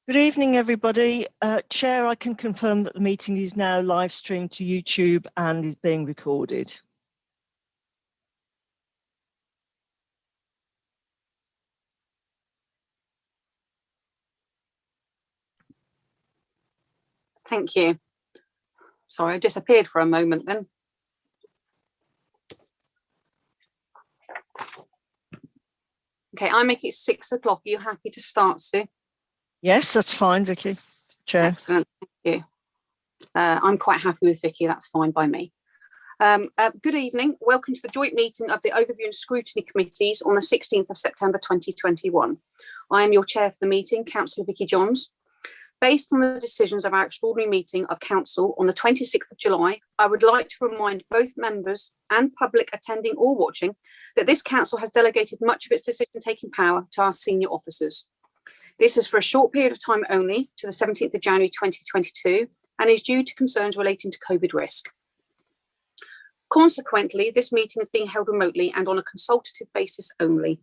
Good evening, everybody. Chair, I can confirm that the meeting is now live streamed to YouTube and is being recorded. Thank you. Sorry, I disappeared for a moment then. Okay, I make it 6 o'clock. Are you happy to start, Sue? Yes, that's fine, Vicky. Chair. Excellent, thank you. I'm quite happy with Vicky, that's fine by me. Good evening, welcome to the joint meeting of the Overview and Scrutiny Committees on the 16th of September 2021. I am your chair for the meeting, Councillor Vicky Johns. Based on the decisions of our extraordinary meeting of Council on the 26th of July, I would like to remind both members and public attending or watching that this Council has delegated much of its decision-taking power to our senior officers. This is for a short period of time only, to the 17th of January 2022, and is due to concerns relating to COVID risk. Consequently, this meeting is being held remotely and on a consultative basis only.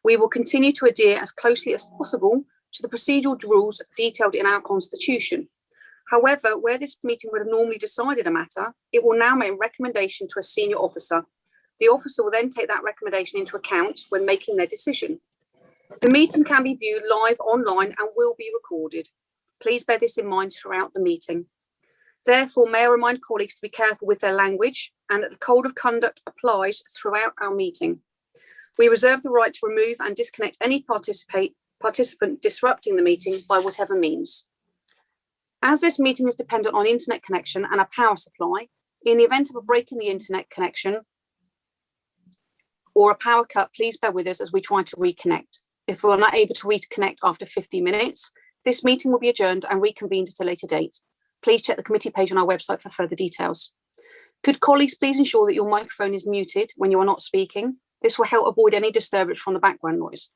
We will continue to adhere as closely as possible to the procedural rules detailed in our Constitution. However, where this meeting would have normally decided a matter, it will now make a recommendation to a senior officer. The officer will then take that recommendation into account when making their decision. The meeting can be viewed live online and will be recorded. Please bear this in mind throughout the meeting. Therefore, may I remind colleagues to be careful with their language and that the code of conduct applies throughout our meeting. We reserve the right to remove and disconnect any participant disrupting the meeting by whatever means. As this meeting is dependent on internet connection and a power supply, in the event of a break in the internet connection or a power cut, please bear with us as we try to reconnect. If we're not able to reconnect after 50 minutes, this meeting will be adjourned and reconvened at a later date. Please check the committee page on our website for further details. Could colleagues please ensure that your microphone is muted when you are not speaking? This will help avoid any disturbance from the background noise.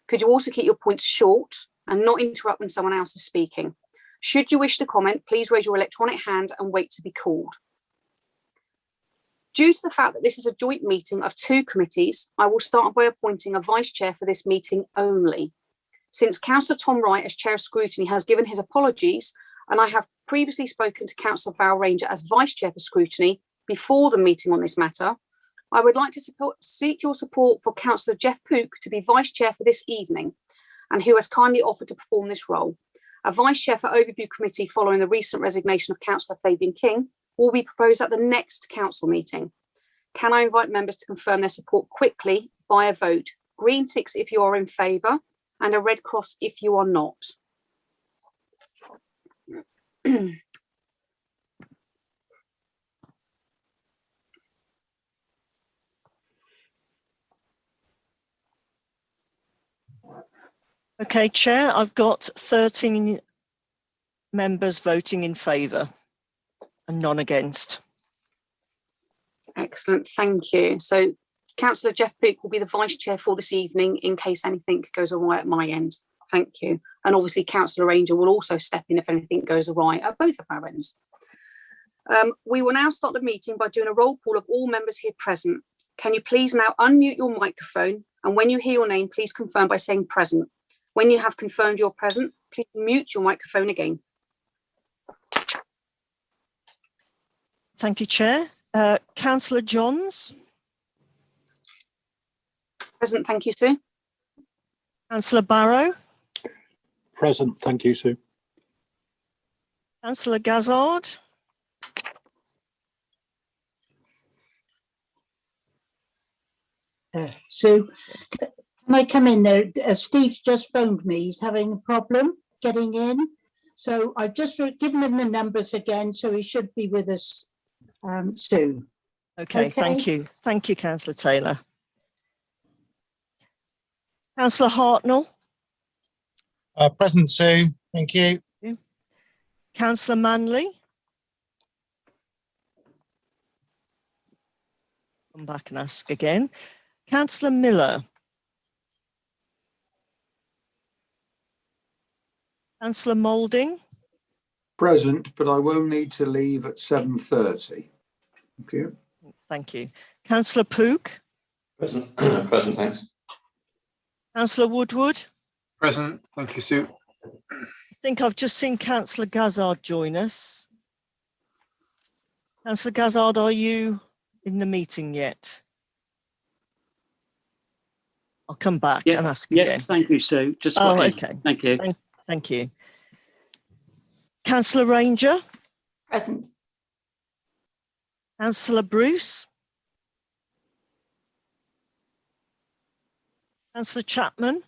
Could you also keep your points short and not interrupt when someone else is speaking? Should you wish to comment, please raise your electronic hand and wait to be called. Due to the fact that this is a joint meeting of two committees, I will start by appointing a vice chair for this meeting only. Since Councillor Tom Wright, as chair of Scrutiny, has given his apologies, and I have previously spoken to Councillor Val Ranger as vice chair for Scrutiny before the meeting on this matter, I would like to seek your support for Councillor Jeff Pook to be vice chair for this evening, and who has kindly offered to perform this role. A vice chair for Overview Committee following the recent resignation of Councillor Fabian King will be proposed at the next council meeting. Can I invite members to confirm their support quickly by a vote? Green ticks if you are in favour and a red cross if you are not. Okay, Chair, I've got 13 members voting in favour and none against. Excellent, thank you. So Councillor Jeff Pook will be the vice chair for this evening in case anything goes awry at my end. Thank you. And obviously Councillor Ranger will also step in if anything goes awry at both of our ends. We will now start the meeting by doing a roll call of all members here present. Can you please now unmute your microphone, and when you hear your name, please confirm by saying present. When you have confirmed you're present, please mute your microphone again. Thank you, Chair. Councillor Johns. Present, thank you, Sue. Councillor Barrow. Present, thank you, Sue. Councillor Gazzard. Sue, can I come in there? Steve's just phoned me. He's having a problem getting in. So I've just given him the numbers again, so he should be with us soon. Okay, thank you. Thank you, Councillor Taylor. Councillor Hartnell. Present, Sue. Thank you. Councillor Manley. Come back and ask again. Councillor Miller. Councillor Moulding. Present, but I will need to leave at 7:30. Thank you. Thank you. Councillor Pook. Present. Present, thanks. Councillor Woodward. Present, thank you, Sue. think I've just seen Councillor Gazzard join us. Councillor Gazzard, are you in the meeting yet? I'll come back and ask again. Yes, thank you, Sue. Just Oh, got in. okay. Thank you. Thank you. Councillor Ranger? Present. Councillor Bruce? Councillor Chapman?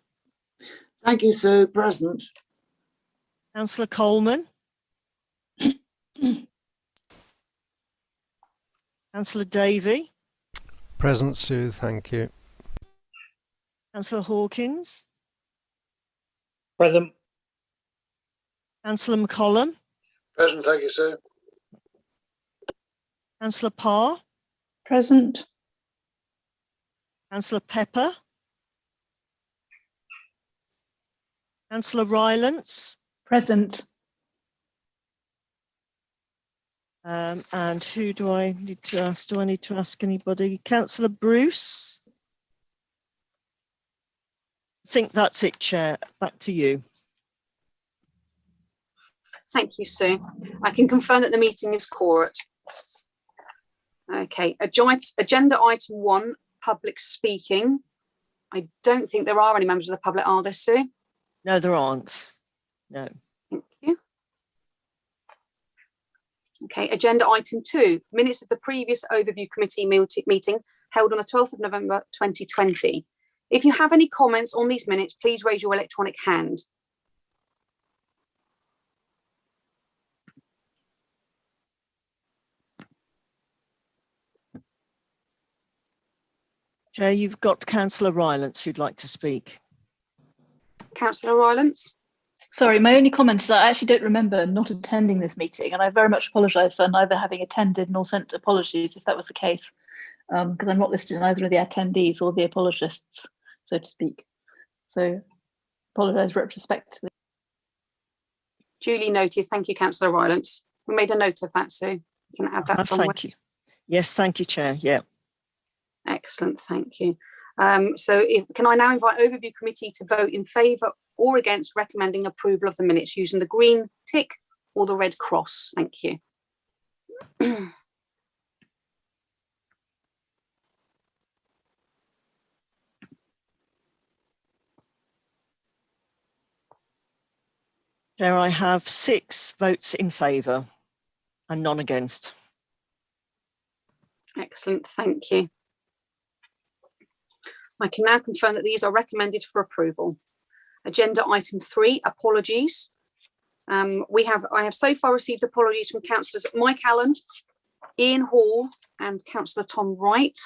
Thank you, Sue. Present. Councillor Coleman? Councillor Davey? Present, Sue, thank you. Councillor Hawkins? Present. Councillor McCollum? Present, thank you, Sue. Councillor Parr? Present. Councillor Pepper? Councillor Rylance? Present. And who do I need to ask? Do I need to ask anybody? Councillor Bruce? I think that's it, Chair. Back to you. Thank you, Sue. I can confirm that the meeting is quorate. Okay, agenda item 1, public speaking. I don't think there are any members of the public, are there, Sue? No, there aren't. No. Thank you. Okay, agenda item 2, minutes of the previous overview committee meeting held on the 12th of November 2020. If you have any comments on these minutes, please raise your electronic hand. Chair, you've got Councillor Rylance who'd like to speak. Councillor Rylance? Sorry, my only comment is that I actually don't remember not attending this meeting, and I very much apologise for neither having attended nor sent apologies if that was the case, because I'm not listed in either of the attendees or the apologists, so to speak. So apologise retrospectively. Duly noted. Thank you, Councillor Rylance. We made a note of that, Sue. You can add that somewhere. Thank you. Yes, thank you, Chair. Yeah. Excellent, thank you. Can I now invite overview committee to vote in favour or against recommending approval of the minutes using the green tick or the red cross? Thank you. Chair, I have 6 votes in favour and none against. Excellent, thank you. I can now confirm that these are recommended for approval. Agenda item 3, apologies. I have so far received apologies from councillors Mike Allen, Ian Hall and Councillor Tom Wright.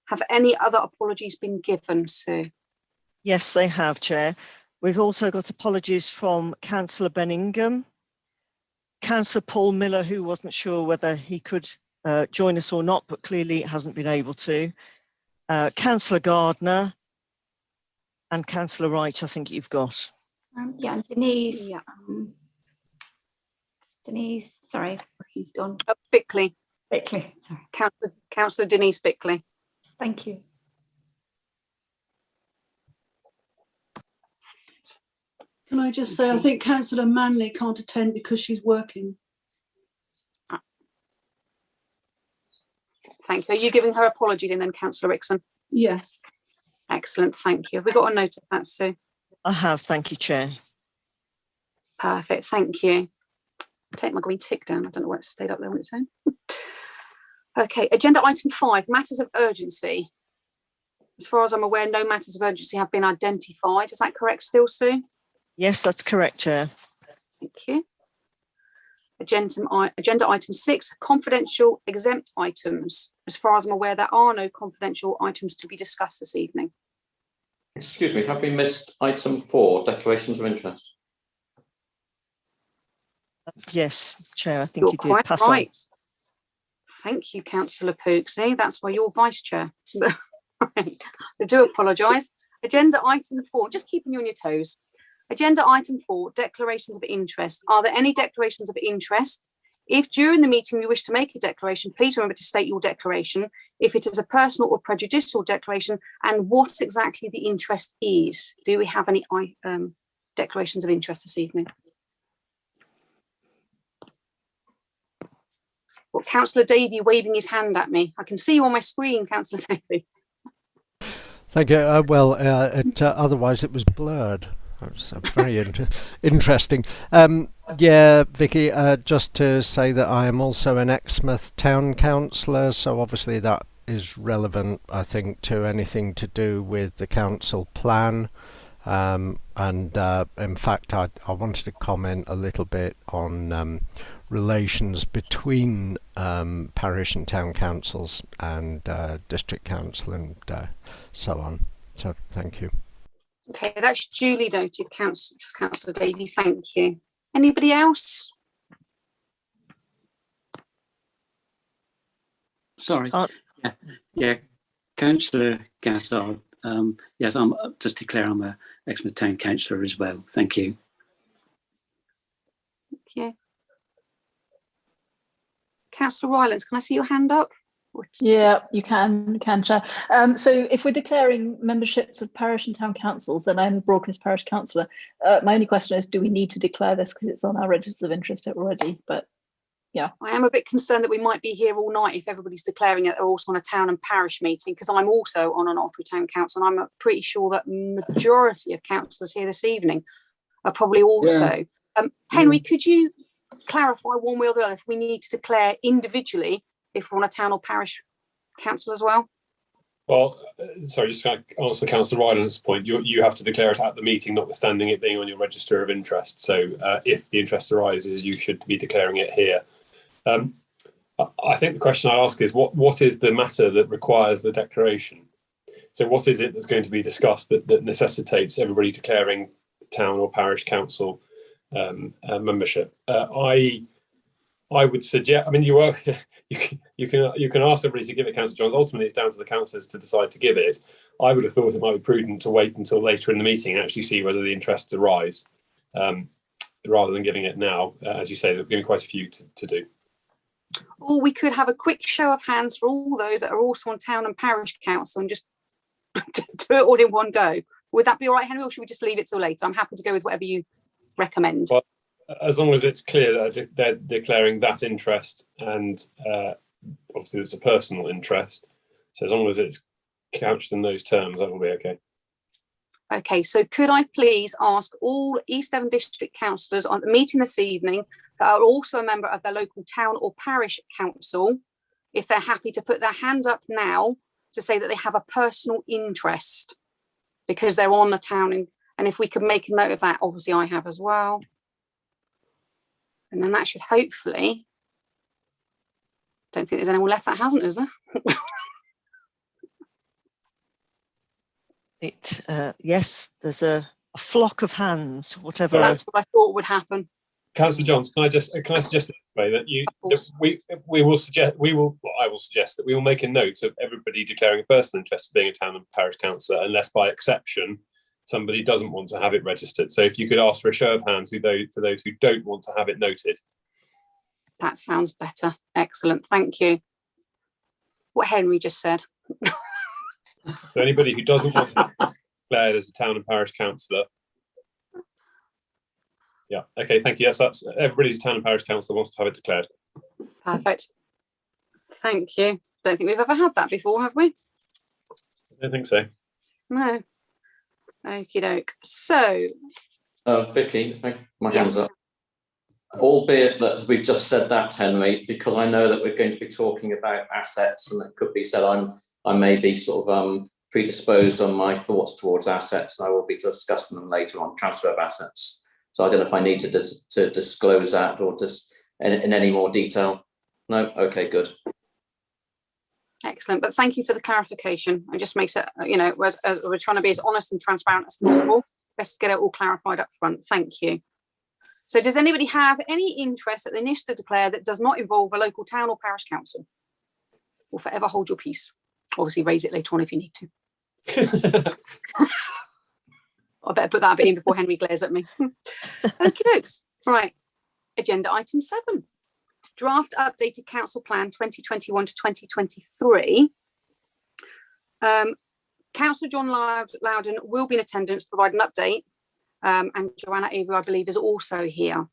Have any other apologies been given, Sue? Yes, they have, Chair. We've also got apologies from Councillor Benningham, Councillor Paul Miller, who wasn't sure whether he could join us or not, but clearly hasn't been able to. Councillor Gardner and Councillor Wright, I think you've got. Yeah, Denise. Yeah. Denise, sorry, he's done. Bickley. Bickley, sorry. Councillor Denise Bickley. Thank you. Can I just say, I think Councillor Manley can't attend because she's working. Thank you. Are you giving her apology then, Councillor Rickson? Yes. Excellent, thank you. Have we got a note of that, Sue? I have, thank you, Chair. Perfect, thank you. Take my green tick down. I don't know why it stayed up there on its own. Okay, agenda item 5, matters of urgency. As far as I'm aware, no matters of urgency have been identified. Is that correct still, Sue? Yes, that's correct, Chair. Thank you. Agenda item 6, confidential exempt items. As far as I'm aware, there are no confidential items to be discussed this evening. Excuse me, have we missed item 4, declarations of interest? Yes, Chair, I think You're you did. quite Pass right. on. Thank you, Councillor Pooksy. That's why you're Vice Chair. Right. I do apologise. Agenda item 4, just keeping you on your toes. Agenda item 4, declarations of interest. Are there any declarations of interest? If during the meeting you wish to make a declaration, please remember to state your declaration, if it is a personal or prejudicial declaration, and what exactly the interest is. Do we have any declarations of interest this evening? Got Councillor Davey waving his hand at me. I can see you on my screen, Councillor Davey. Thank you. Otherwise it was blurred. That was very interesting. Yeah, Vicky, just to say that I am also an Exmouth Town Councillor, so obviously that is relevant, I think, to anything to do with the council plan. In fact, I wanted to comment a little bit on relations between parish and town councils and district council and so on. So thank you. Okay, that's duly noted, Councillor Davey. Thank you. Anybody else? Sorry. Yeah. Councillor Gathard. Yes, I'm just declare I'm a Exmouth Town Councillor as well. Thank you. Thank you. Councillor Rylance, can I see your hand up? Yeah, you can, Chair. So if we're declaring memberships of parish and town councils, then I'm a Broadcliff Parish Councillor. My only question is, do we need to declare this because it's on our register of interest already? But yeah. I am a bit concerned that we might be here all night if everybody's declaring it they're also on a town and parish meeting, because I'm also on an Alderley Town Council, and I'm pretty sure that majority of councillors here this evening are probably also. Henry, could you clarify one way or the other if we need to declare individually if we're on a town or parish council as well? Well, sorry, just to answer Councillor Ryland's point, you have to declare it at the meeting, notwithstanding it being on your register of interest. So if the interest arises, you should be declaring it here. I think the question I ask is, what is the matter that requires the declaration? So what is it that's going to be discussed that necessitates everybody declaring town or parish council membership? I would suggest, I mean, you can ask everybody to give it, Councillor Johns. Ultimately, it's down to the councillors to decide to give it. I would have thought it might be prudent to wait until later in the meeting and actually see whether the interests arise, rather than giving it now. As you say, there are going to be quite a few to do. Or we could have a quick show of hands for all those that are also on town and parish council and just do it all in one go. Would that be all right, Henry, or should we just leave it till later? I'm happy to go with whatever you recommend. Well, as long as it's clear that they're declaring that interest, and obviously it's a personal interest. So as long as it's couched in those terms, that will be okay. Okay, so could I please ask all East Devon District councillors on the meeting this evening that are also a member of their local town or parish council, if they're happy to put their hand up now to say that they have a personal interest because they're on the town, and if we could make a note of that, obviously I have as well. And then that should hopefully, don't think there's anyone left that hasn't, is there? Yes, there's a flock of hands, whatever. That's what I thought would happen. Councillor Johns, can I suggest that I will suggest that we will make a note of everybody declaring a personal interest in being a town and parish councillor, unless by exception somebody doesn't want to have it registered. So if you could ask for a show of hands for those who don't want to have it noted. That sounds better. Excellent. Thank you. What Henry just said. So anybody who doesn't want to be declared as a town and parish councillor. Yeah. Okay. Thank you. Yes, that's everybody's town and parish councillor wants to have it declared. Perfect. Thank you. Don't think we've ever had that before, have we? I don't think so. No. Okie doke. So, Vicky, my hand's up. Albeit that we've just said that, Henry, because I know that we're going to be talking about assets, and it could be said I may be sort of predisposed on my thoughts towards assets, and I will be discussing them later on transfer of assets. So I don't know if I need to disclose that or just in any more detail. No, okay, good. Excellent, but thank you for the clarification. It just makes it, we're trying to be as honest and transparent as possible. Best to get it all clarified up front. Thank you. So does anybody have any interest that they wish to declare that does not involve a local town or parish council? Or forever hold your peace. Obviously raise it later on if you need to. I better put that bit in before Henry glares at me. Okie dokes. Right, agenda item 7. Draft updated council plan 2021 to 2023. Councillor John Loudon will be in attendance to provide an update, and Joanna Avery, I believe, is also here.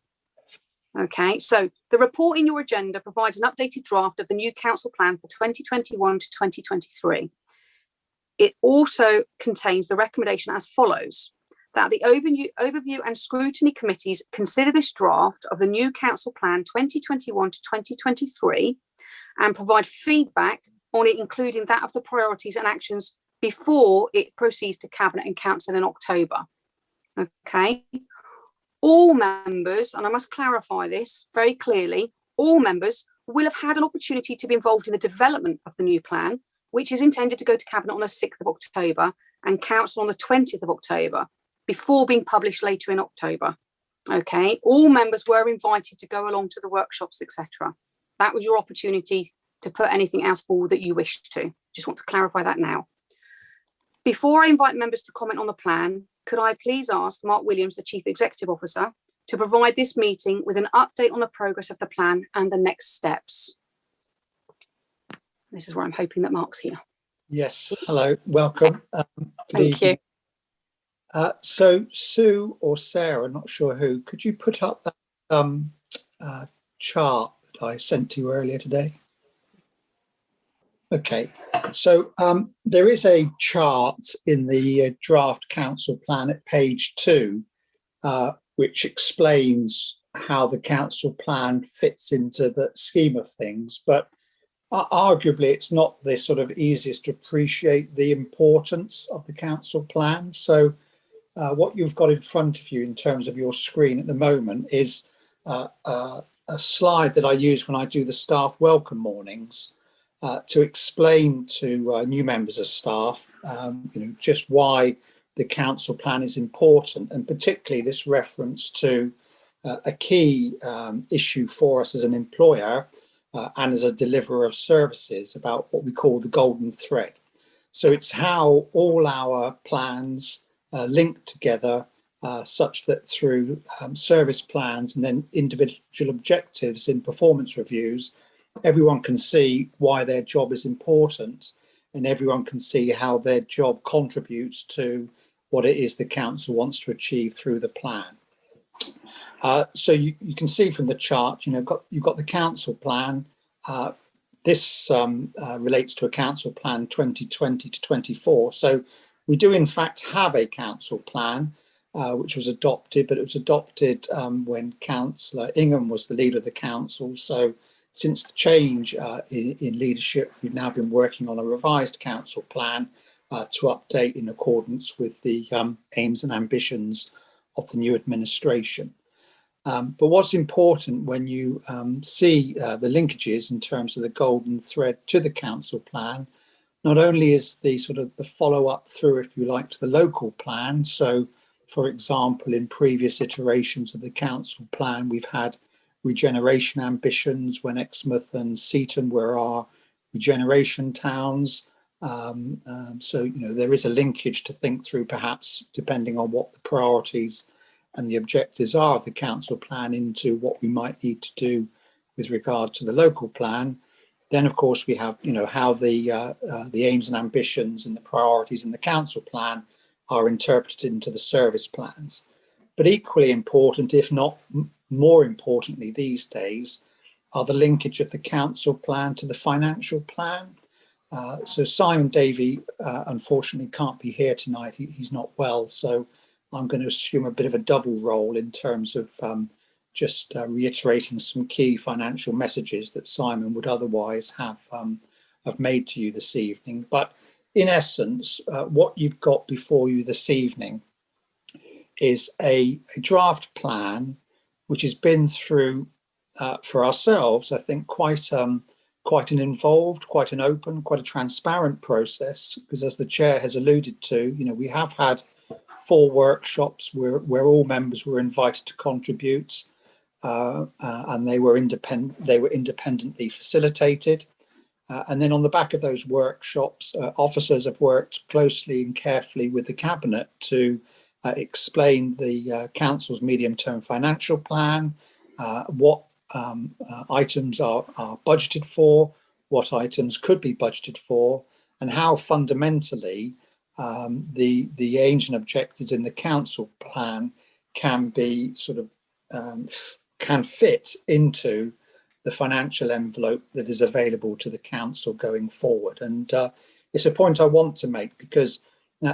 Okay, so the report in your agenda provides an updated draft of the new council plan for 2021 to 2023. It also contains the recommendation as follows: that the overview and scrutiny committees consider this draft of the new council plan 2021 to 2023 and provide feedback on it, including that of the priorities and actions before it proceeds to Cabinet and Council in October. Okay. All members, and I must clarify this very clearly, all members will have had an opportunity to be involved in the development of the new plan, which is intended to go to Cabinet on the 6th of October and Council on the 20th of October, before being published later in October. Okay, all members were invited to go along to the workshops, etc. That was your opportunity to put anything else forward that you wished to. Just want to clarify that now. Before I invite members to comment on the plan, could I please ask Mark Williams, the Chief Executive Officer, to provide this meeting with an update on the progress of the plan and the next steps? This is where I'm hoping that Mark's here. Yes, hello, welcome. Thank you. So Sue or Sarah, not sure who, could you put up that chart that I sent to you earlier today? Okay, so there is a chart in the draft council plan at page 2, which explains how the council plan fits into the scheme of things, but arguably it's not the sort of easiest to appreciate the importance of the council plan. So what you've got in front of you in terms of your screen at the moment is a slide that I use when I do the staff welcome mornings to explain to new members of staff, just why the council plan is important, and particularly this reference to a key issue for us as an employer and as a deliverer of services about what we call the golden thread. So it's how all our plans link together such that through service plans and then individual objectives in performance reviews, everyone can see why their job is important and everyone can see how their job contributes to what it is the council wants to achieve through the plan. So you can see from the chart, you've got the council plan. This relates to a council plan 2020 to 24. So we do in fact have a council plan which was adopted, but it was adopted when Councillor Ingham was the leader of the council. So since the change in leadership, we've now been working on a revised council plan to update in accordance with the aims and ambitions of the new administration. But what's important when you see the linkages in terms of the golden thread to the council plan, not only is the sort of the follow-up through, if you like, to the local plan. So, for example, in previous iterations of the council plan, we've had regeneration ambitions when Exmouth and Seaton were our regeneration towns. So, there is a linkage to think through, perhaps, depending on what the priorities and the objectives are of the council plan into what we might need to do with regard to the local plan. Then, of course, we have, how the aims and ambitions and the priorities in the council plan are interpreted into the service plans. But equally important, if not more importantly these days, are the linkage of the council plan to the financial plan. So Simon Davey, unfortunately, can't be here tonight. He's not well, so I'm going to assume a bit of a double role in terms of just reiterating some key financial messages that Simon would otherwise have made to you this evening. But in essence, what you've got before you this evening is a draft plan which has been through, for ourselves, I think, quite an involved, quite an open, quite a transparent process, because as the chair has alluded to, we have had 4 workshops where all members were invited to contribute, and they were independently facilitated. And then on the back of those workshops, officers have worked closely and carefully with the cabinet to explain the council's medium-term financial plan, what items are budgeted for, what items could be budgeted for, and how fundamentally the aims and objectives in the council plan can be sort of can fit into the financial envelope that is available to the council going forward. And it's a point I want to make, because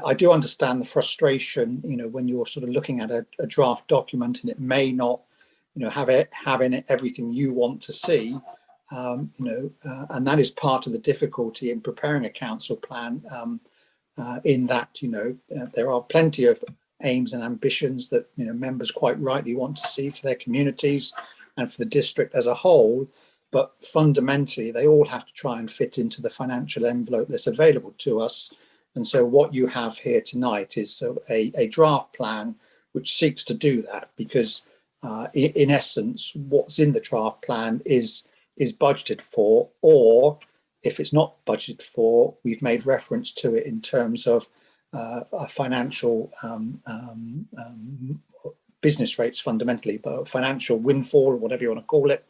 I do understand the frustration, when you're sort of looking at a draft document and it may not, have in it everything you want to see, and that is part of the difficulty in preparing a council plan, in that, there are plenty of aims and ambitions that, members quite rightly want to see for their communities and for the district as a whole, but fundamentally they all have to try and fit into the financial envelope that's available to us. And so what you have here tonight is a draft plan which seeks to do that, because in essence, what's in the draft plan is budgeted for, or if it's not budgeted for, we've made reference to it in terms of a financial business rates fundamentally, but financial windfall, or whatever you want to call it,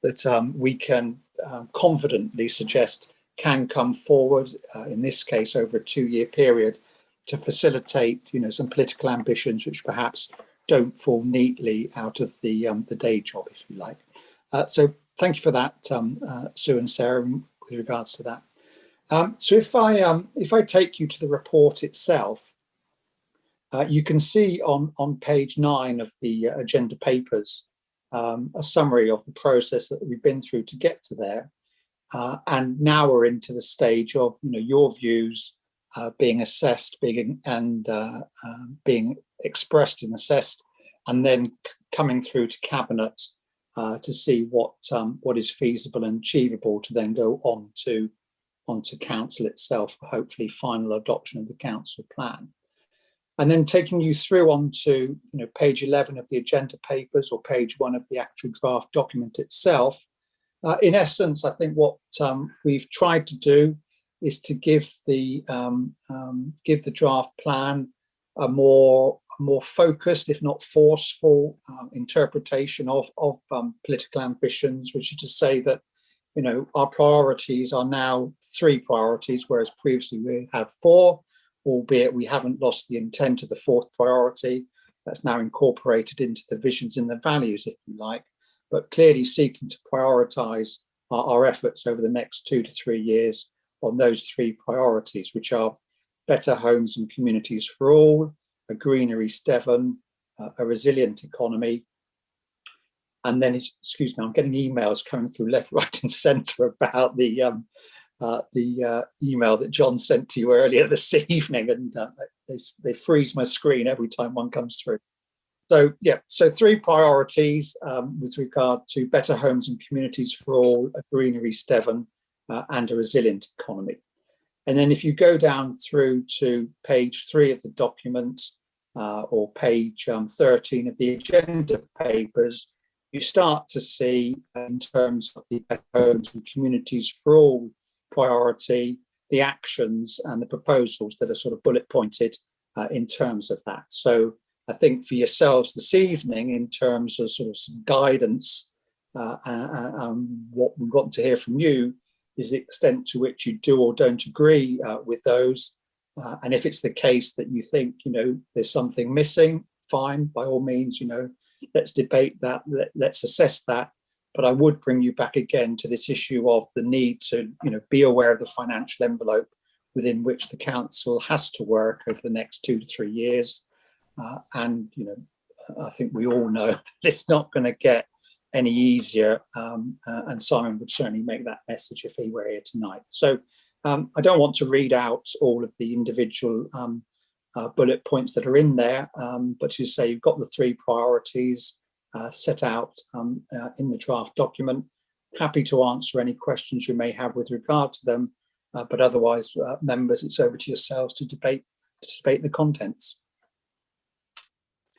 that we can confidently suggest can come forward, in this case over a 2-year period, to facilitate some political ambitions which perhaps don't fall neatly out of the day job, if you like. So thank you for that, Sue and Sarah, with regards to that. So if I take you to the report itself, you can see on page 9 of the agenda papers a summary of the process that we've been through to get to there. And now we're into the stage of your views being assessed, being expressed and assessed, and then coming through to cabinet to see what is feasible and achievable to then go onto council itself for hopefully final adoption of the council plan. And then taking you through onto page 11 of the agenda papers, or page 1 of the actual draft document itself. In essence, I think what we've tried to do is to give the draft plan a more focused, if not forceful, interpretation of political ambitions, which is to say that our priorities are now 3 priorities, whereas previously we had 4, albeit we haven't lost the intent of the 4th priority. That's now incorporated into the visions and the values, if you like, but clearly seeking to prioritise our efforts over the next 2 to 3 years on those 3 priorities, which are better homes and communities for all, a greener East Devon, a resilient economy. And then, excuse me, I'm getting emails coming through left, right and centre about the email that John sent to you earlier this evening, and they freeze my screen every time one comes through. So yeah, so 3 priorities with regard to better homes and communities for all, a greener East Devon, and a resilient economy. And then if you go down through to page 3 of the document, or page 13 of the agenda papers, you start to see, in terms of the better homes and communities for all priority, the actions and the proposals that are sort of bullet pointed in terms of that. So I think for yourselves this evening, in terms of sort of some guidance, and what we've gotten to hear from you is the extent to which you do or don't agree with those. And if it's the case that you think, there's something missing, fine, by all means, let's debate that, let's assess that. But I would bring you back again to this issue of the need to, be aware of the financial envelope within which the council has to work over the next 2 to 3 years. And, I think we all know that it's not going to get any easier. And Simon would certainly make that message if he were here tonight. So I don't want to read out all of the individual bullet points that are in there, but to say you've got the 3 priorities set out in the draft document. Happy to answer any questions you may have with regard to them, but otherwise, members, it's over to yourselves to debate the contents.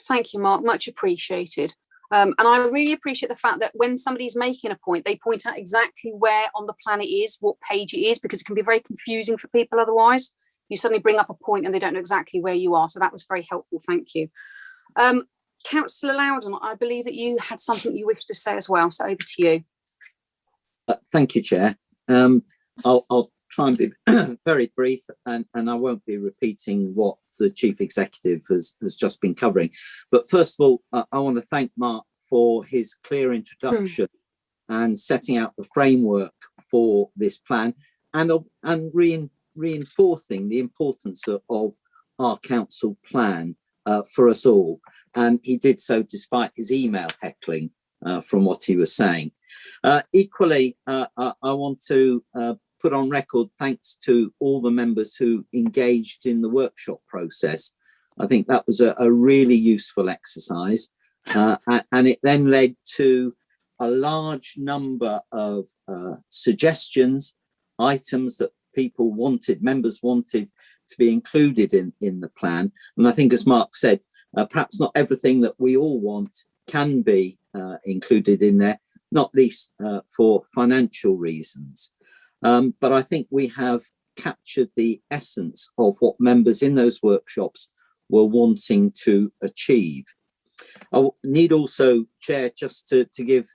Thank you, Mark, much appreciated. And I really appreciate the fact that when somebody's making a point, they point out exactly where on the plan it is, what page it is, because it can be very confusing for people otherwise. You suddenly bring up a point and they don't know exactly where you are. So that was very helpful. Thank you. Councillor Loudon, I believe that you had something you wished to say as well. So over to you. Thank you, Chair. I'll try and be very brief, and I won't be repeating what the Chief Executive has just been covering. But first of all, I want to thank Mark for his clear introduction and setting out the framework for this plan, and reinforcing the importance of our council plan for us all. And he did so despite his email heckling from what he was saying. Equally, I want to put on record thanks to all the members who engaged in the workshop process. I think that was a really useful exercise, and it then led to a large number of suggestions, items that members wanted to be included in the plan. And I think, as Mark said, perhaps not everything that we all want can be included in there, not least for financial reasons. But I think we have captured the essence of what members in those workshops were wanting to achieve. I need also, Chair, just to give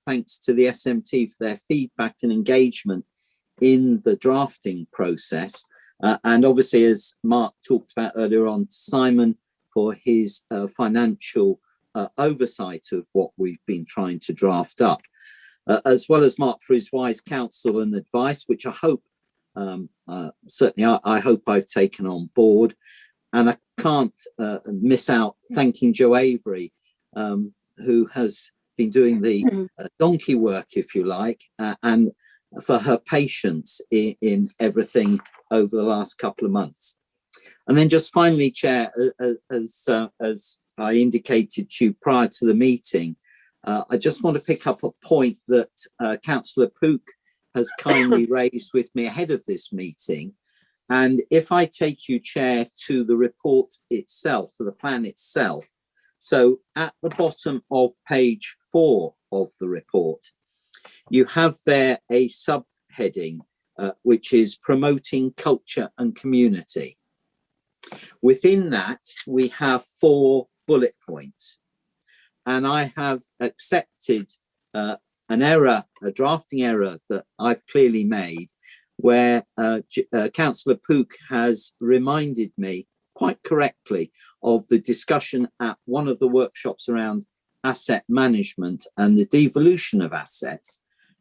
thanks to the SMT for their feedback and engagement in the drafting process. And obviously, as Mark talked about earlier on, to Simon for his financial oversight of what we've been trying to draft up, as well as Mark for his wise counsel and advice, which I hope, certainly I hope I've taken on board. And I can't miss out thanking Jo Avery, who has been doing the donkey work, if you like, and for her patience in everything over the last couple of months. And then just finally, Chair, as I indicated to you prior to the meeting, I just want to pick up a point that Councillor Pook has kindly raised with me ahead of this meeting. And if I take you, Chair, to the report itself, to the plan itself, so at the bottom of page 4 of the report, you have there a subheading, which is promoting culture and community. Within that, we have 4 bullet points. And I have accepted an error, a drafting error that I've clearly made, where Councillor Pook has reminded me quite correctly of the discussion at one of the workshops around asset management and the devolution of assets.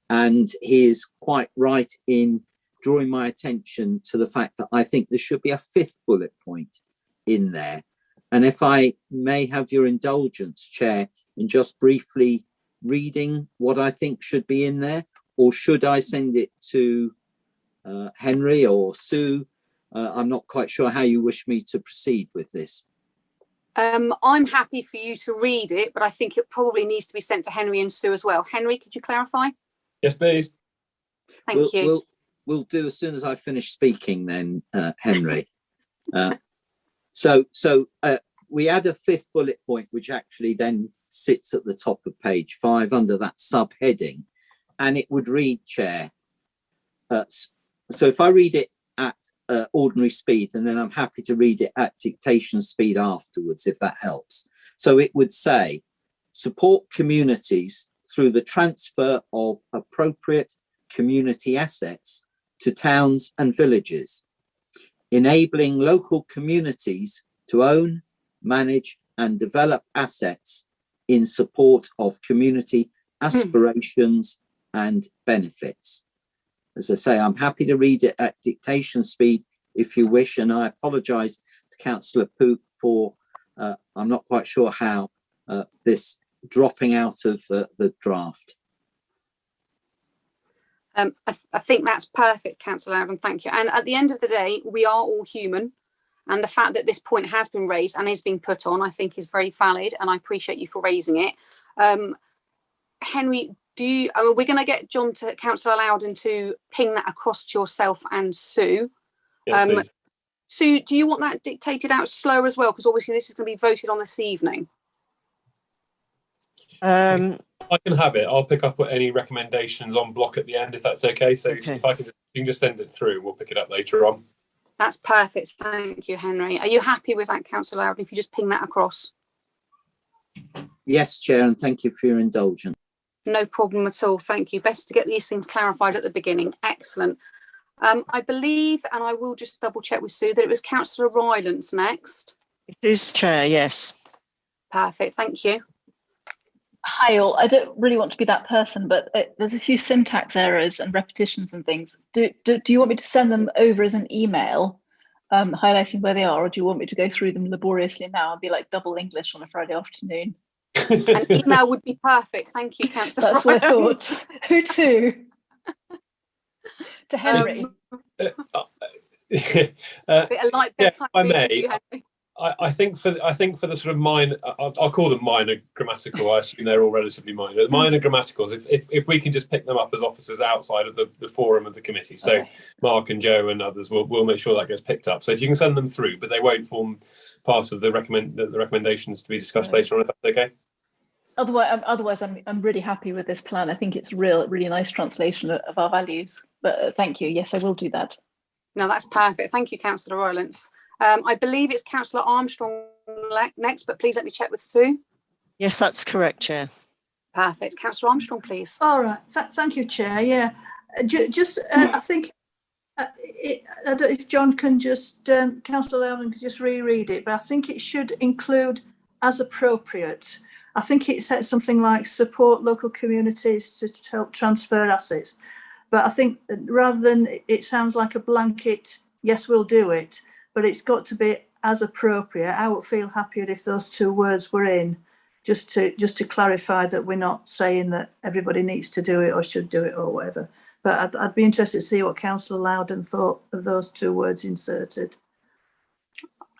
And he is quite right in drawing my attention to the fact that I think there should be a 5th bullet point in there. And if I may have your indulgence, Chair, in just briefly reading what I think should be in there, or should I send it to Henry or Sue? I'm not quite sure how you wish me to proceed with this. I'm happy for you to read it, but I think it probably needs to be sent to Henry and Sue as well. Henry, could you clarify? Yes, please. Thank you. We'll do as soon as I finish speaking then, Henry. So we add a 5th bullet point, which actually then sits at the top of page 5 under that subheading, and it would read, Chair. So if I read it at ordinary speed, and then I'm happy to read it at dictation speed afterwards, if that helps. So it would say, support communities through the transfer of appropriate community assets to towns and villages, enabling local communities to own, manage and develop assets in support of community aspirations and benefits. As I say, I'm happy to read it at dictation speed if you wish, and I apologise to Councillor Pook for, I'm not quite sure how this dropping out of the draft. I think that's perfect, Councillor Loudon, thank you. And at the end of the day, we are all human, and the fact that this point has been raised and is being put on, I think is very valid, and I appreciate you for raising it. Henry, we're going to get Councillor Loudon to ping that across to yourself and Sue. Yes, please. Sue, do you want that dictated out slower as well? Because obviously this is going to be voted on this evening. I can have it. I'll pick up any recommendations on block at the end, if that's okay. So Okay. if you can just send it through, we'll pick it up later on. That's perfect. Thank you, Henry. Are you happy with that, Councillor Loudon, if you just ping that across? Yes, Chair, and thank you for your indulgence. No problem at all. Thank you. Best to get these things clarified at the beginning. Excellent. I believe, and I will just double check with Sue, that it was Councillor Rylance next. It is, Chair, yes. Perfect. Thank you. Hi all. I don't really want to be that person, but there's a few syntax errors and repetitions and things. Do you want me to send them over as an email, highlighting where they are, or do you want me to go through them laboriously now and be like double English on a Friday afternoon? An email would be perfect. Thank you, Councillor. That's what I thought. Who to? To Henry. A bit of light bedtime. I may. I think for the sort of minor, I'll call them minor grammatical. I assume they're all relatively minor. Minor grammaticals. If we can just pick them up as officers outside of the forum of the committee. So okay. Mark and Joe and others will make sure that gets picked up. So if you can send them through, but they won't form part of the recommendations to be discussed later on. If that's okay. Otherwise, I'm really happy with this plan. I think it's really nice translation of our values. But thank you. Yes, I will do that. No, that's perfect. Thank you, Councillor Rylance. I believe it's Councillor Armstrong next, but please let me check with Sue. Yes, that's correct, Chair. Perfect. Councillor Armstrong, please. All right. Thank you, Chair. Yeah, I think I don't know if John can just, Councillor Loudon can just reread it, but I think it should include as appropriate. I think it said something like support local communities to help transfer assets. But I think rather than, it sounds like a blanket, yes, we'll do it, but it's got to be as appropriate. I would feel happier if those two words were in, just to clarify that we're not saying that everybody needs to do it or should do it or whatever. But I'd be interested to see what Councillor Loudon thought of those two words inserted.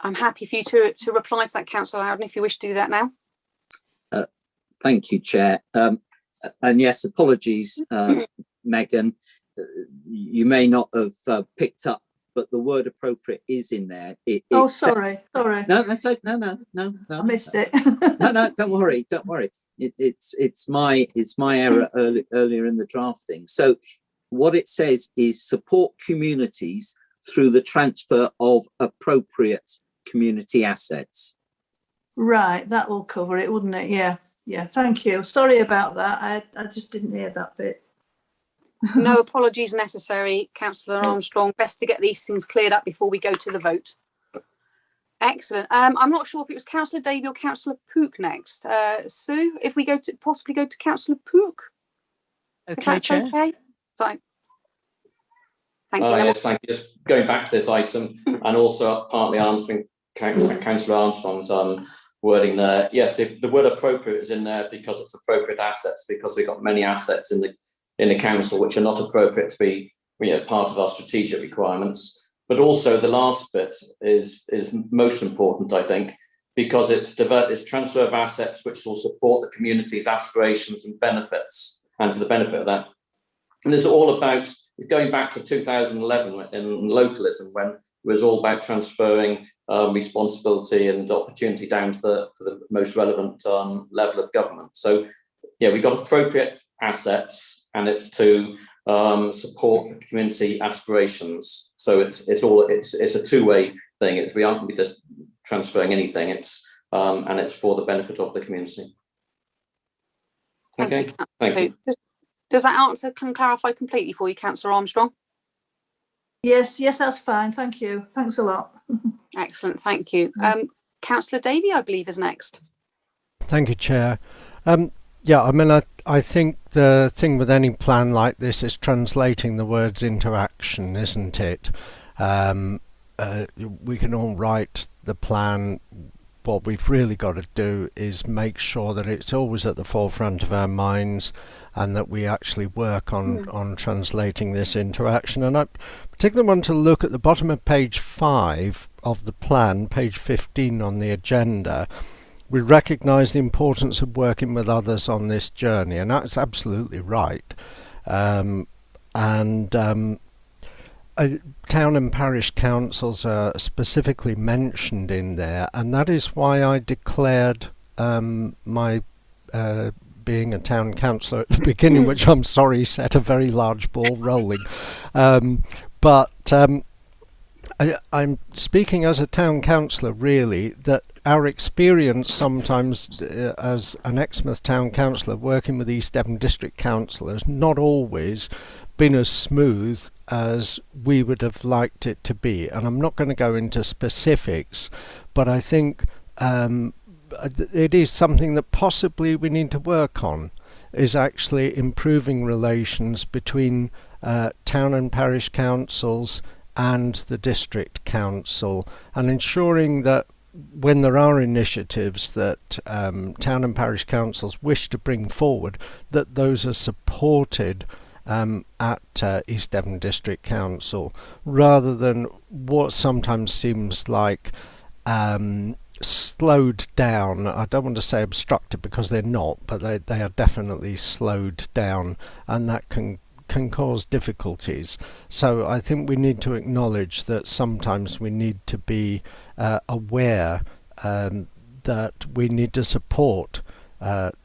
I'm happy for you to reply to that, Councillor Loudon, if you wish to do that now. Thank you, Chair. And yes, apologies, Megan. You may not have picked up, but the word appropriate is in there. Sorry. No, that's okay. No. I missed it. No, don't worry. It's my error earlier in the drafting. So what it says is support communities through the transfer of appropriate community assets. Right, that will cover it, wouldn't it? Yeah, thank you. Sorry about that. I just didn't hear that bit. No apologies necessary, Councillor Armstrong. Best to get these things cleared up before we go to the vote. Excellent. I'm not sure if it was Councillor Davey or Councillor Pook next. Sue, if we possibly go to Councillor Pook. Okay, Chair. Okay. Sorry. Thank you. Yes, thank you. Just going back to this item and also partly answering Councillor Armstrong's wording there. Yes, the word appropriate is in there because it's appropriate assets, because we've got many assets in the council which are not appropriate to be part of our strategic requirements. But also the last bit is most important, I think, because it's transfer of assets which will support the community's aspirations and benefits, and to the benefit of that. And it's all about going back to 2011 in localism, when it was all about transferring responsibility and opportunity down to the most relevant level of government. So, yeah, we've got appropriate assets, and it's to support the community aspirations. So it's a two-way thing. We aren't just transferring anything. And it's for the benefit of the community. Okay, thank you. Does that answer clarify completely for you, Councillor Armstrong? Yes, that's fine. Thank you. Thanks a lot. Excellent, thank you. Councillor Davey, I believe, is next. Thank you, Chair. Yeah, I mean, I think the thing with any plan like this is translating the words into action, isn't it? We can all write the plan. What we've really got to do is make sure that it's always at the forefront of our minds, and that we actually work on translating this into action. And I particularly want to look at the bottom of page 5 of the plan, page 15 on the agenda. We recognise the importance of working with others on this journey, and that's absolutely right. Town and parish councils are specifically mentioned in there, and that is why I declared my being a town councillor at the beginning, which I'm sorry set a very large ball rolling. I'm speaking as a town councillor, really, that our experience sometimes as an Exmouth town councillor working with East Devon district council has not always been as smooth as we would have liked it to be. And I'm not going to go into specifics, but I think it is something that possibly we need to work on, is actually improving relations between town and parish councils and the district council, and ensuring that when there are initiatives that town and parish councils wish to bring forward, that those are supported at East Devon District Council, rather than what sometimes seems like slowed down. I don't want to say obstructed, because they're not, but they are definitely slowed down, and that can cause difficulties. So I think we need to acknowledge that sometimes we need to be aware that we need to support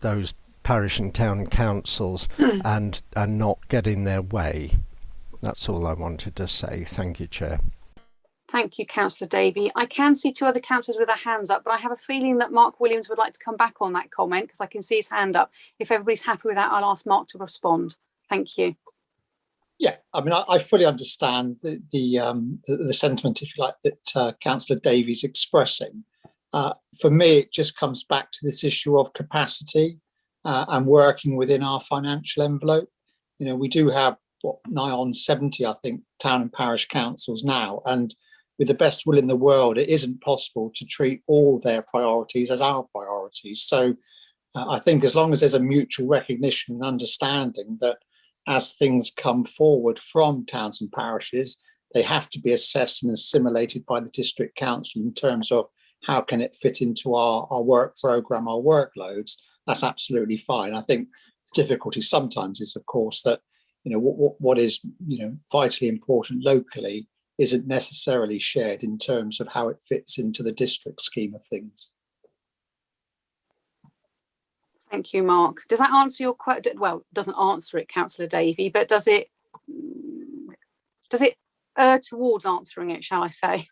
those parish and town councils and not get in their way. That's all I wanted to say. Thank you, Chair. Thank you, Councillor Davey. I can see two other councillors with their hands up, but I have a feeling that Mark Williams would like to come back on that comment, because I can see his hand up. If everybody's happy with that, I'll ask Mark to respond. Thank you. Yeah, I mean, I fully understand the sentiment, if you like, that Councillor Davies expressing. For me, it just comes back to this issue of capacity and working within our financial envelope. You know, we do have nigh on 70, I think, town and parish councils now, and with the best will in the world, it isn't possible to treat all their priorities as our priorities. So I think as long as there's a mutual recognition and understanding that as things come forward from towns and parishes, they have to be assessed and assimilated by the district council in terms of how can it fit into our work programme, our workloads. That's absolutely fine. I think the difficulty sometimes is, of course, that what is vitally important locally isn't necessarily shared in terms of how it fits into the district scheme of things. Thank you, Mark. Does that answer your question? Well, it doesn't answer it, Councillor Davey, but does it err towards answering it, shall I say?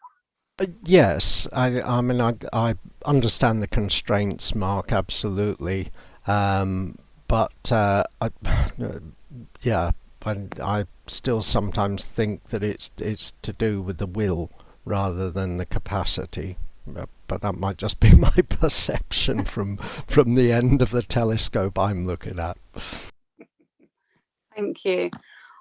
Yes, I mean, I understand the constraints, Mark, absolutely. But I still sometimes think that it's to do with the will rather than the capacity. But that might just be my perception from the end of the telescope I'm looking at. Thank you.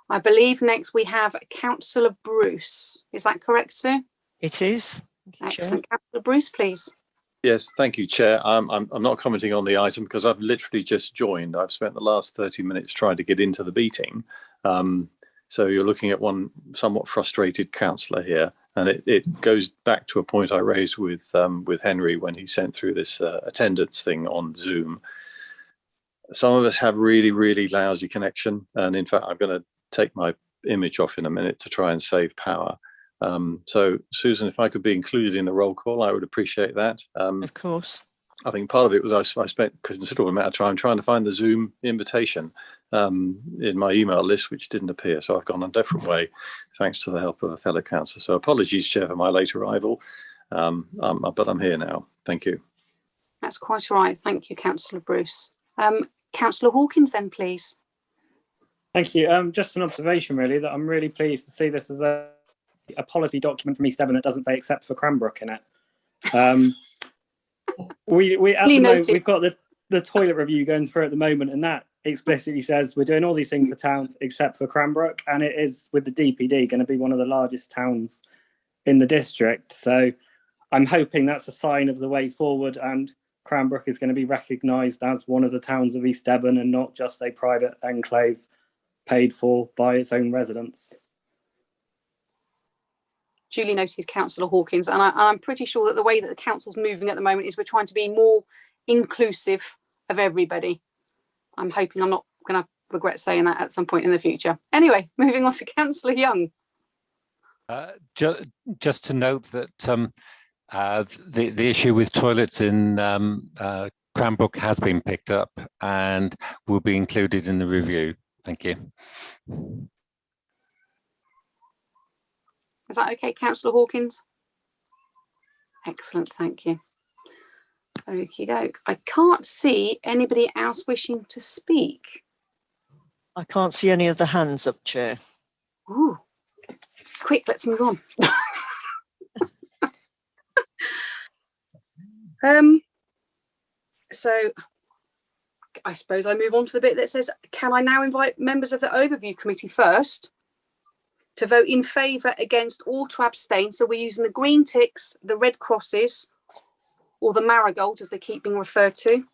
I believe next we have Councillor Bruce. Is that correct, sir? It is. Excellent. Councillor Bruce, please. Yes, thank you, Chair. I'm not commenting on the item because I've literally just joined. I've spent the last 30 minutes trying to get into the meeting. So you're looking at one somewhat frustrated councillor here. And it goes back to a point I raised with Henry when he sent through this attendance thing on Zoom. Some of us have really, really lousy connection. And in fact, I'm going to take my image off in a minute to try and save power. So, Susan, if I could be included in the roll call, I would appreciate that. Of course. I think part of it was I spent a considerable amount of time trying to find the Zoom invitation in my email list, which didn't appear. So I've gone a different way, thanks to the help of a fellow councillor. So apologies, Chair, for my late arrival, but I'm here now. Thank you. That's quite all right. Thank you, Councillor Bruce. Councillor Hawkins, then, please. Thank you. Just an observation, really, that I'm really pleased to see this as a policy document from East Devon that doesn't say except for Cranbrook in it. We at the moment, we've got the toilet review going through at the moment, and that explicitly says we're doing all these things for towns except for Cranbrook, and it is, with the DPD, going to be one of the largest towns in the district. So I'm hoping that's a sign of the way forward, and Cranbrook is going to be recognised as one of the towns of East Devon and not just a private enclave paid for by its own residents. Duly noted, Councillor Hawkins, and I'm pretty sure that the way that the council's moving at the moment is we're trying to be more inclusive of everybody. I'm hoping I'm not going to regret saying that at some point in the future. Anyway, moving on to Councillor Young. Just to note that the issue with toilets in Cranbrook has been picked up and will be included in the review. Thank you. Is that okay, Councillor Hawkins? Excellent, thank you. Okie doke. I can't see anybody else wishing to speak. I can't see any of the hands up, Chair. Ooh. Quick, let's move on. So I suppose I move on to the bit that says, can I now invite members of the overview committee first to vote in favour, against, or to abstain? So we're using the green ticks, the red crosses, or the marigolds, as they keep being referred to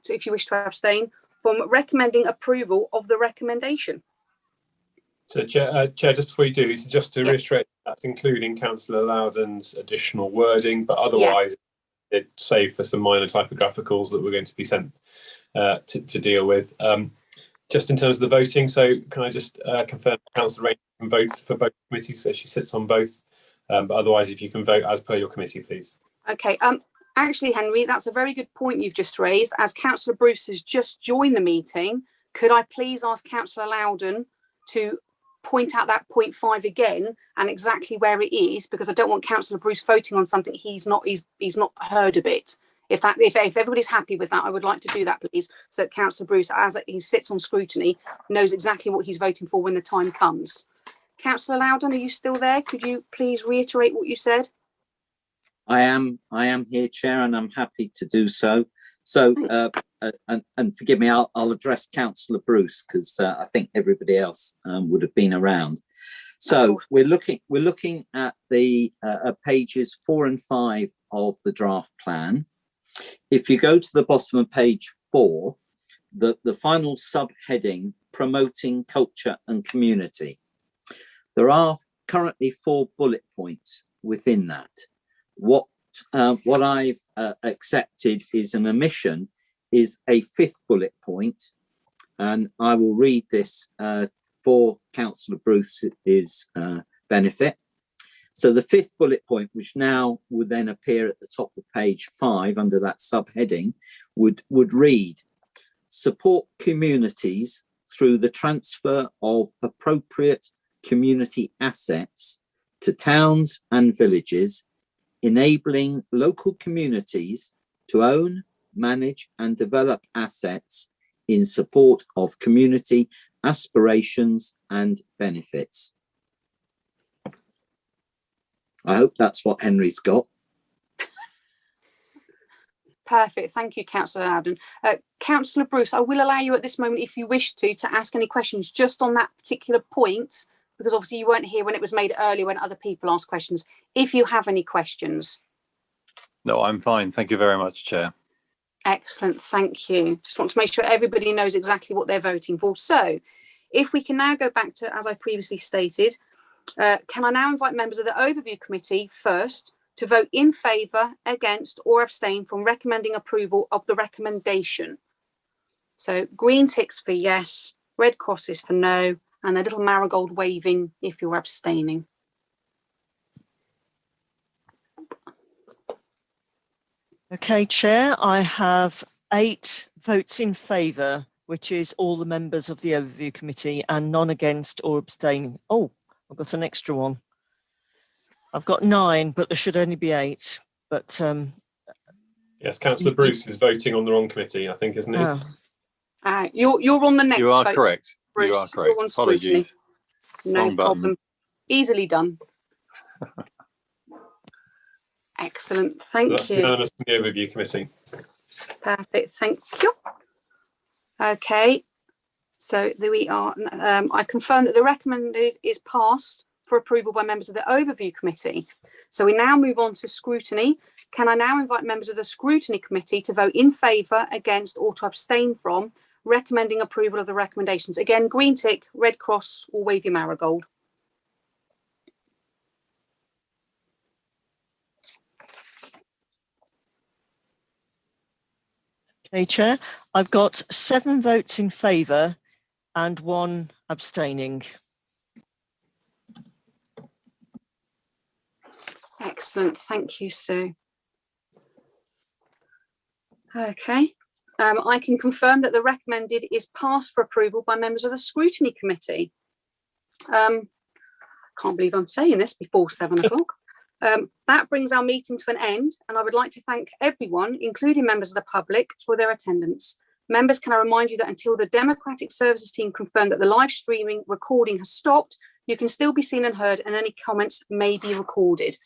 if you wish to abstain from recommending approval of the recommendation. So, Chair, just before you do, so just to reiterate, that's including Councillor Loudon's additional wording, but otherwise, save for some minor typographicals that we're going to be sent to deal with. Just in terms of the voting, so can I just confirm Councillor Rain can vote for both committees, so she sits on both, but otherwise if you can vote as per your committee, please. Okay, actually, Henry, that's a very good point you've just raised. As Councillor Bruce has just joined the meeting, could I please ask Councillor Loudon to point out that point 5 again and exactly where it is, because I don't want Councillor Bruce voting on something he's not heard of it. If everybody's happy with that, I would like to do that, please, so that Councillor Bruce, as he sits on scrutiny, knows exactly what he's voting for when the time comes. Councillor Loudon, are you still there? Could you please reiterate what you said? I am here, Chair, and I'm happy to do so. So, and forgive me, I'll address Councillor Bruce, because I think everybody else would have been around. So we're looking at the pages 4 and 5 of the draft plan. If you go to the bottom of page 4, the final subheading, promoting culture and community, there are currently 4 bullet points within that. What I've accepted is an omission is a 5th bullet point, and I will read this for Councillor Bruce's benefit. So the 5th bullet point, which now would then appear at the top of page 5 under that subheading, would read, support communities through the transfer of appropriate community assets to towns and villages, enabling local communities to own, manage and develop assets in support of community aspirations and benefits. I hope that's what Henry's got. Perfect. Thank you, Councillor Loudon. Councillor Bruce, I will allow you at this moment, if you wish to ask any questions just on that particular point, because obviously you weren't here when it was made earlier when other people asked questions. If you have any questions. No, I'm fine. Thank you very much, Chair. Excellent. Thank you. Just want to make sure everybody knows exactly what they're voting for. So if we can now go back to, as I previously stated, can I now invite members of the overview committee first to vote in favour, against or abstain from recommending approval of the recommendation? So green ticks for yes, red crosses for no, and a little marigold waving if you're abstaining. Okay, Chair, I have 8 votes in favour, which is all the members of the overview committee, and none against or abstaining. Oh, I've got an extra one. I've got 9, but there should only be 8. But yes, Councillor Bruce is voting on the wrong committee, I think, isn't he? You're on the next. You are vote, correct. Bruce. You are correct. Apologies. No Wrong problem. button. Easily done. Excellent. Thank That's you. unanimous from the overview committee. Perfect. Thank you. Okay. So there we are. I confirm that the recommended is passed for approval by members of the overview committee. So we now move on to scrutiny. Can I now invite members of the scrutiny committee to vote in favour, against or to abstain from recommending approval of the recommendations? Again, green tick, red cross or wave your marigold. okay, Chair, I've got 7 votes in favour and 1 abstaining. Excellent. Thank you, Sue. Okay. I can confirm that the recommended is passed for approval by members of the scrutiny committee. Can't believe I'm saying this before 7 o'clock. That brings our meeting to an end, and I would like to thank everyone, including members of the public, for their attendance. Members, can I remind you that until the Democratic Services team confirm that the live streaming recording has stopped, you can still be seen and heard, and any comments may be recorded.